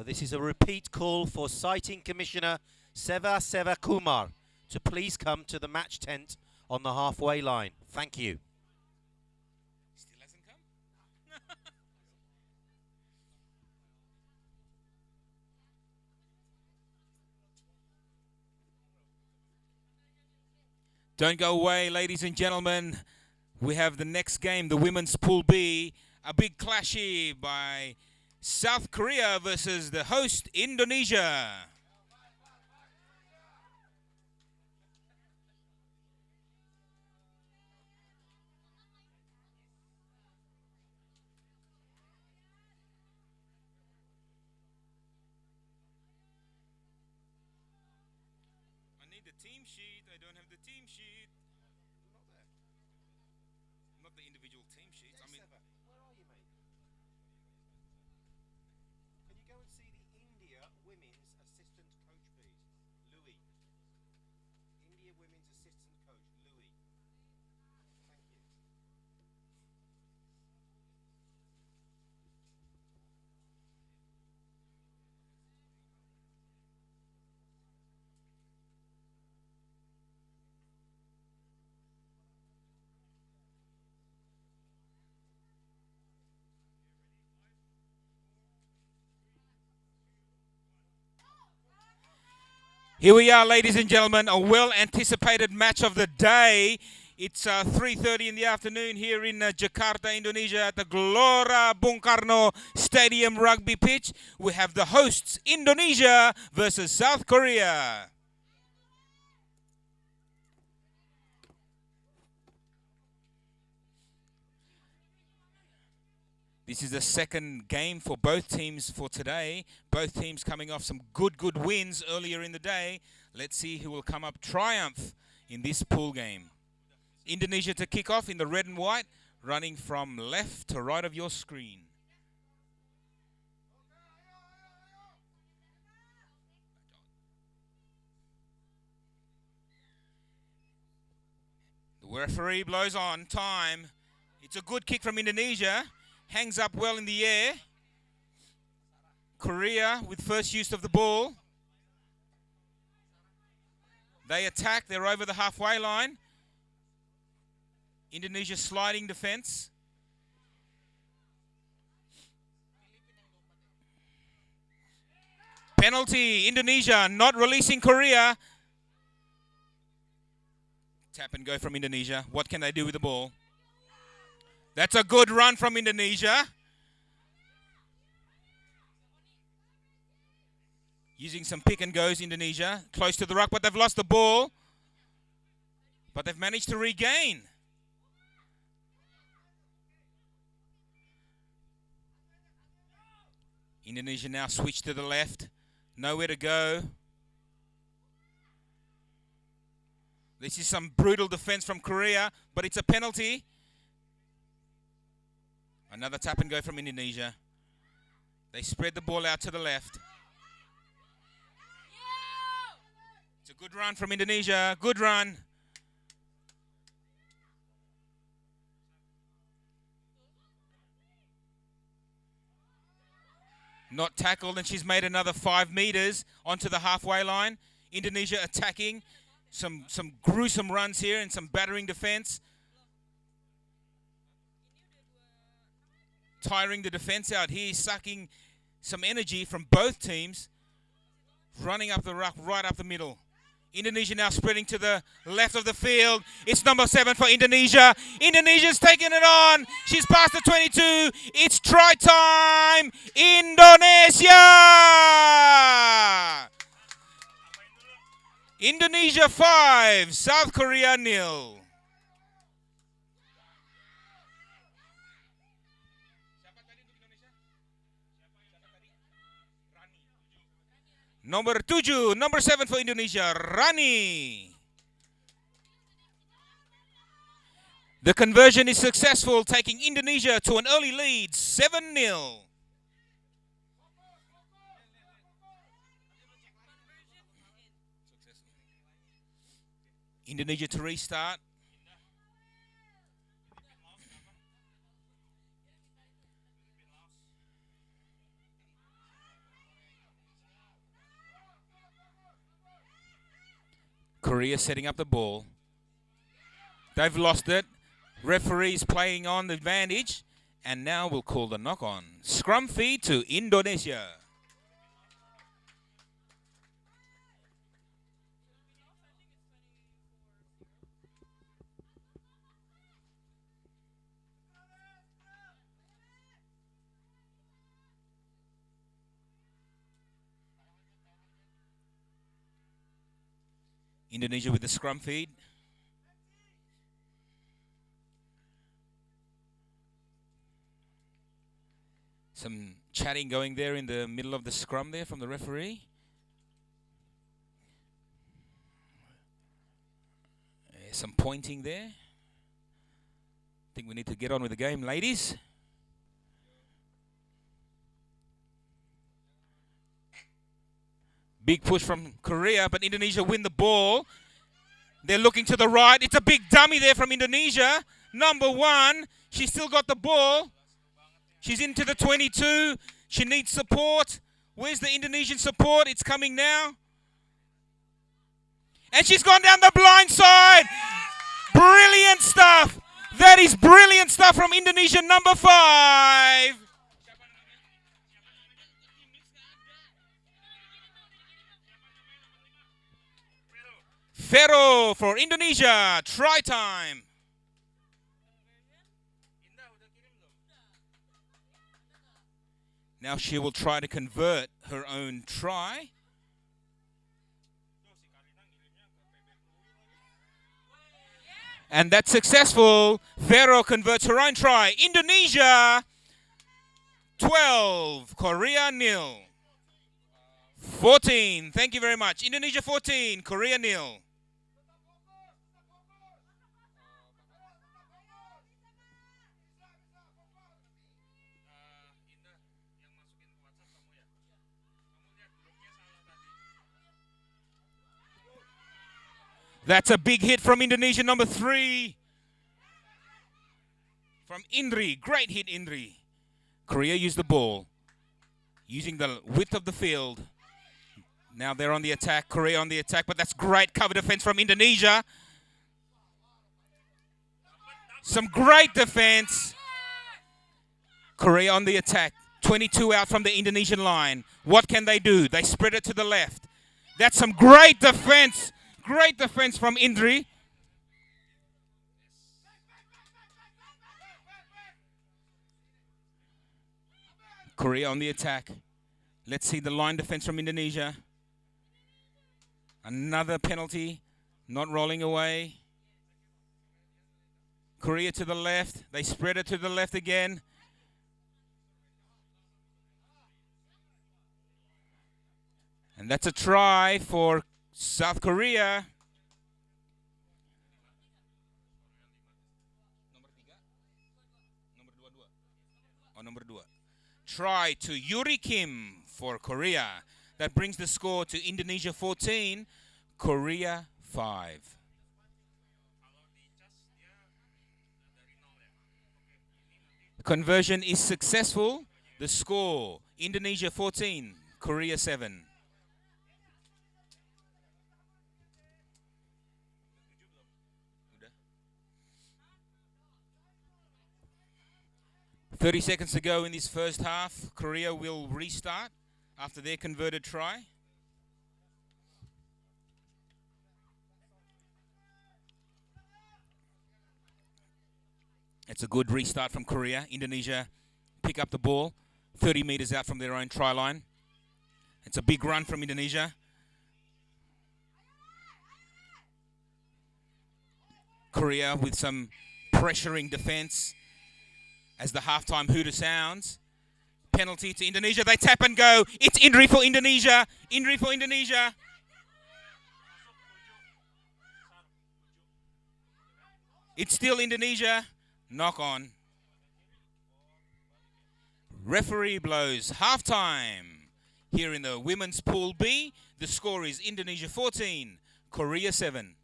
This is a repeat call for Sighting Commissioner Seva Seva Kumar to please come to the match tent on the halfway line. Thank you. Still hasn't come? Don't go away, ladies and gentlemen. We have the next game, the Women's Pool B. A big clash here by South Korea versus the host, Indonesia. I need the team sheet. I don't have the team sheet. Not the individual team sheets. I mean, where are you, mate? Can you go and see the India Women's Assistant Coach, please? Louis. India Women's Assistant Coach, Louis. Thank you. here we are, ladies and gentlemen, a well-anticipated match of the day. It's 3:30 in the afternoon here in Jakarta, Indonesia at the Gelora Bung Karno Stadium rugby pitch. We have the hosts, Indonesia versus South Korea. This is the second game for both teams for today. Both teams coming off some good wins earlier in the day. Let's see who will come up triumph in this pool game. Indonesia to kick off in the red and white, running from left to right of your screen. The referee blows on time. It's a good kick from Indonesia. Hangs up well in the air. Korea with first use of the ball. They attack. They're over the halfway line. Indonesia sliding defense. Penalty. Indonesia not releasing Korea. Tap and go from Indonesia. What can they do with the ball? That's a good run from Indonesia. Using some pick and goes, Indonesia. Close to the ruck, but they've lost the ball. But they've managed to regain. Indonesia now switch to the left. Nowhere to go. This is some brutal defense from Korea, but it's a penalty. Another tap and go from Indonesia. They spread the ball out to the left. It's a good run from Indonesia. Good run. Not tackled, and she's made another 5 meters onto the halfway line. Indonesia attacking. Some gruesome runs here and some battering defense. Tiring the defense out here, sucking some energy from both teams. Running up the ruck, right up the middle. Indonesia now spreading to the left of the field. It's number 7 for Indonesia. Indonesia's taking it on. She's past the 22. It's try time. Indonesia! Indonesia 5, South Korea 0. Number 7, number 7 for Indonesia, Rani. The conversion is successful, taking Indonesia to an early lead, 7-0. Indonesia to restart. Korea setting up the ball. They've lost it. Referee's playing on the advantage. And now we'll call the knock on. Scrum feed to Indonesia. Indonesia with the scrum feed. Some chatting going there in the middle of the scrum there from the referee. Some pointing there. I think we need to get on with the game, ladies. Big push from Korea, but Indonesia win the ball. They're looking to the right. It's a big dummy there from Indonesia. Number 1. She's still got the ball. She's into the 22. She needs support. Where's the Indonesian support? It's coming now. And she's gone down the blind side. Brilliant stuff. That is brilliant stuff from Indonesian number 5. Ferro for Indonesia. Try time. Now she will try to convert her own try. And that's successful. Ferro converts her own try. Indonesia 12, Korea 0. 14, thank you very much. Indonesia 14, Korea 0. That's a big hit from Indonesia, number 3. From Indri. Great hit, Indri. Korea used the ball. Using the width of the field. Now they're on the attack. Korea on the attack. But that's great cover defense from Indonesia. Some great defense. Korea on the attack. 22 out from the Indonesian line. What can they do? They spread it to the left. That's some great defense. Great defense from Indri. Korea on the attack. Let's see the line defense from Indonesia. Another penalty. Not rolling away. Korea to the left. They spread it to the left again. And that's a try for South Korea. Number 2. Try to Yuri Kim for Korea. That brings the score to Indonesia 14, Korea 5. Conversion is successful. The score, Indonesia 14, Korea 7. .30 seconds to go in this first half. Korea will restart after their converted try. It's a good restart from Korea. Indonesia pick up the ball 30 meters out from their own try line. It's a big run from Indonesia. Korea with some pressuring defense. As the halftime hooter sounds. Penalty to Indonesia. They tap and go. It's Indri for Indonesia. Indri for Indonesia. It's still Indonesia. Knock on. Referee blows halftime. Here in the women's pool B, the score is Indonesia 14, Korea 7.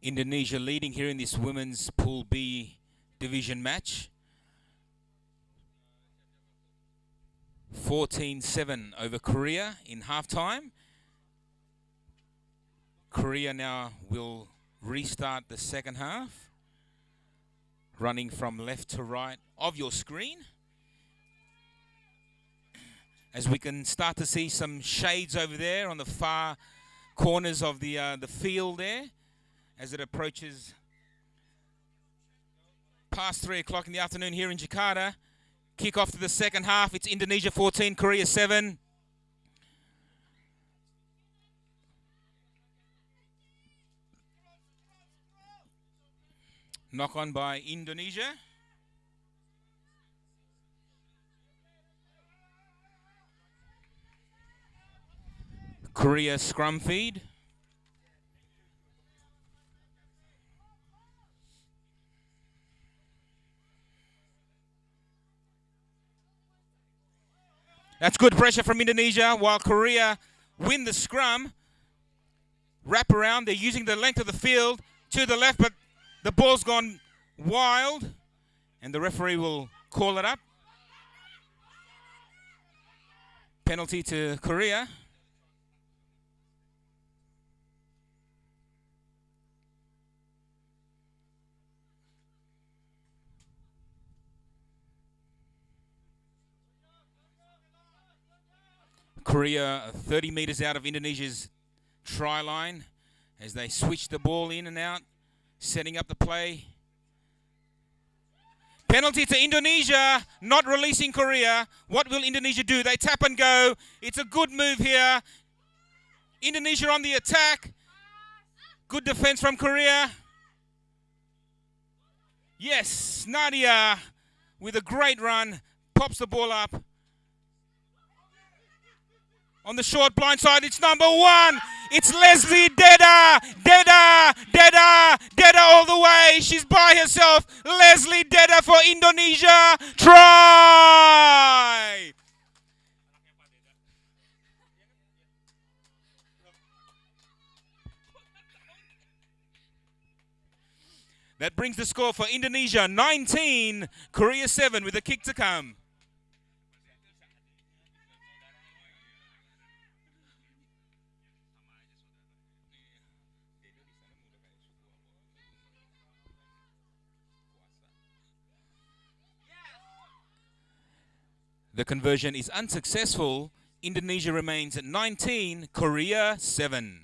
Indonesia leading here in this women's Pool B division match. 14-7 over Korea in halftime. Korea now will restart the second half, running from left to right of your screen, as we can start to see some shades over there on the far corners of the field there as it approaches past 3 o'clock in the afternoon here in Jakarta. Kick off to the second half. It's Indonesia 14, Korea 7. Knock on by Indonesia. Korea scrum feed. That's good pressure from Indonesia while Korea win the scrum. Wrap around. They're using the length of the field to the left, but the ball's gone wild, and the referee will call it up. Penalty to Korea. Korea 30 meters out of Indonesia's try line as they switch the ball in and out, setting up the play. Penalty to Indonesia, not releasing Korea. What will Indonesia do? They tap and go. It's a good move here. Indonesia on the attack. Good defense from Korea. Yes, Nadia with a great run, pops the ball up. On the short blind side, it's number 1. It's Leslie Deda. Deda all the way. She's by herself. Leslie Deda for Indonesia. Try! That brings the score for Indonesia 19, Korea 7 with a kick to come. The conversion is unsuccessful. Indonesia remains at 19, Korea 7.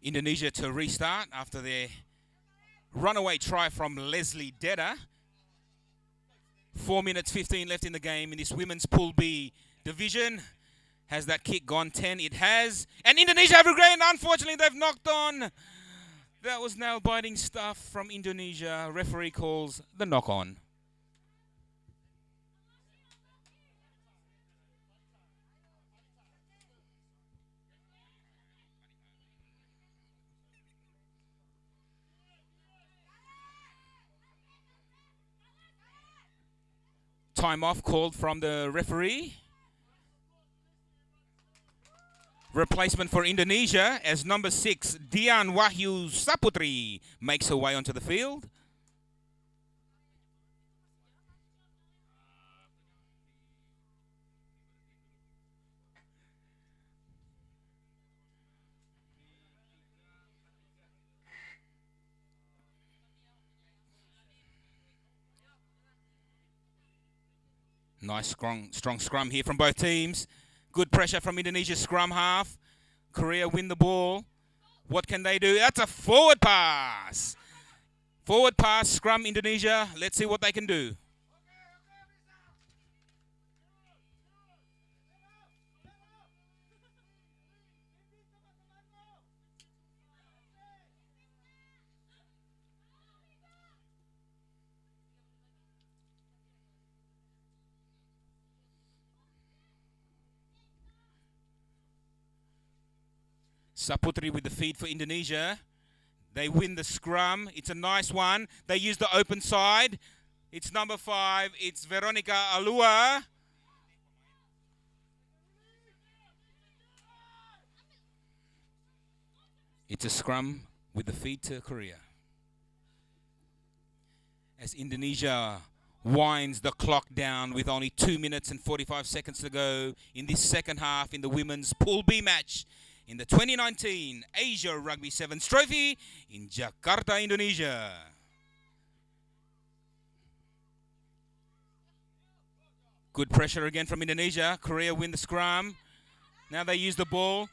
Indonesia to restart after their runaway try from Leslie Deda. 4 minutes 15 left in the game in this women's Pool B division. Has that kick gone 10? It has. And Indonesia have regained. Unfortunately, they've knocked on. That was nail-biting stuff from Indonesia. Referee calls the knock-on. Time off called from the referee. Replacement for Indonesia as number 6, Dian Wahyu Saputri, makes her way onto the field. Nice strong scrum here from both teams. Good pressure from Indonesia's scrum half. Korea win the ball. What can they do? That's a forward pass. Forward pass, scrum Indonesia. Let's see what they can do. Saputri with the feed for Indonesia. They win the scrum. It's a nice one. They use the open side. It's number 5. It's Veronica Alua. It's a scrum with the feed to Korea. As Indonesia winds the clock down with only 2 minutes and 45 seconds to go in this second half in the women's Pool B match in the 2019 Asia Rugby Sevens Trophy in Jakarta, Indonesia. Good pressure again from Indonesia. Korea win the scrum. Now they use the ball.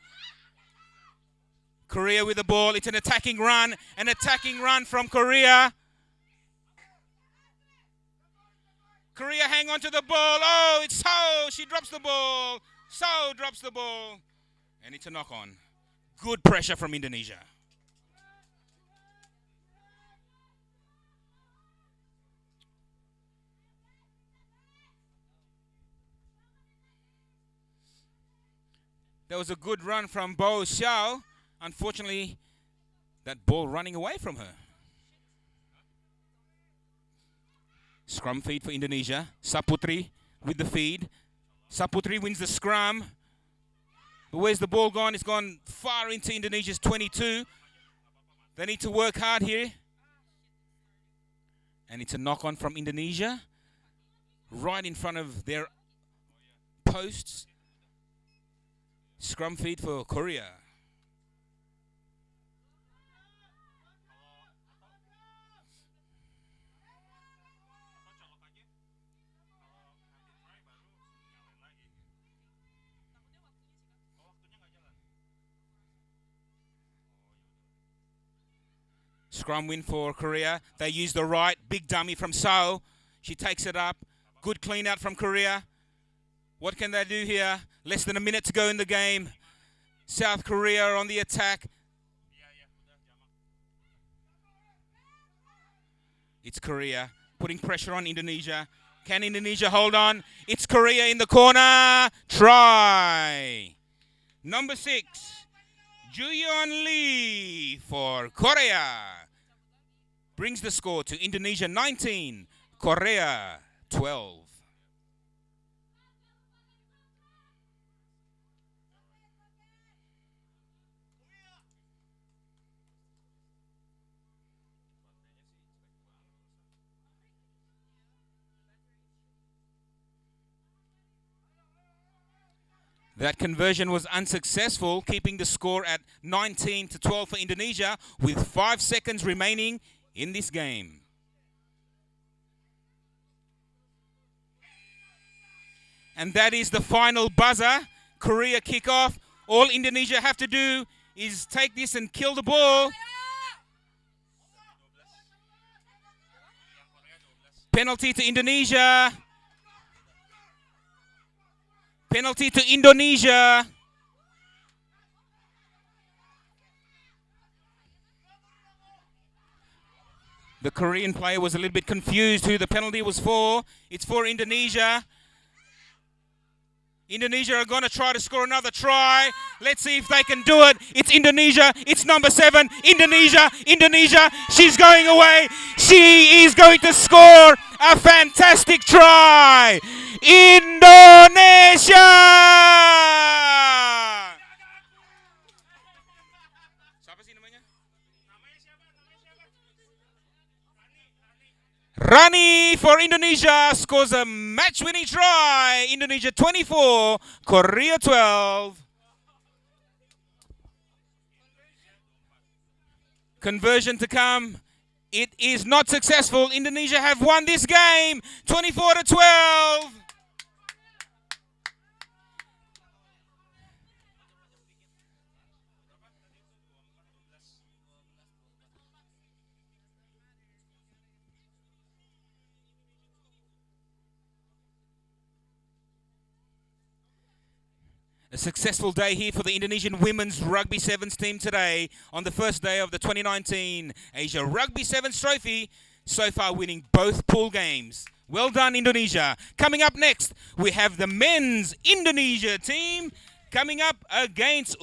Korea with the ball. It's an attacking run. An attacking run from Korea. Korea hang on to the ball. Oh, it's So. She drops the ball. So drops the ball. And it's a knock on. Good pressure from Indonesia. There was a good run from Bo Xiao. Unfortunately, that ball running away from her. Scrum feed for Indonesia. Saputri with the feed. Saputri wins the scrum. But where's the ball gone? It's gone far into Indonesia's 22. They need to work hard here. And it's a knock-on from Indonesia. Right in front of their posts. Scrum feed for Korea. Scrum win for Korea. They use the right. Big dummy from So. She takes it up. Good clean out from Korea. What can they do here? Less than a minute to go in the game. South Korea on the attack. It's Korea putting pressure on Indonesia. Can Indonesia hold on? It's Korea in the corner. Try. Number 6. Juyeon Lee for Korea. Brings the score to Indonesia 19, Korea 12. That conversion was unsuccessful, keeping the score at 19-12 for Indonesia with 5 seconds remaining in this game. And that is the final buzzer. Korea kick off. All Indonesia have to do is take this and kill the ball. Penalty to Indonesia. Penalty to Indonesia. The Korean player was a little bit confused who the penalty was for. It's for Indonesia. Indonesia are going to try to score another try. Let's see if they can do it. It's Indonesia. It's number 7. Indonesia. Indonesia. She's going away. She is going to score a fantastic try. Indonesia. Rani for Indonesia scores a match-winning try. Indonesia 24, Korea 12. Conversion to come. It is not successful. Indonesia have won this game, 24-12. A successful day here for the Indonesian women's Rugby Sevens team today on the first day of the 2019 Asia Rugby Sevens Trophy, so far winning both pool games. Well done, Indonesia. Coming up next, we have the men's Indonesia team coming up against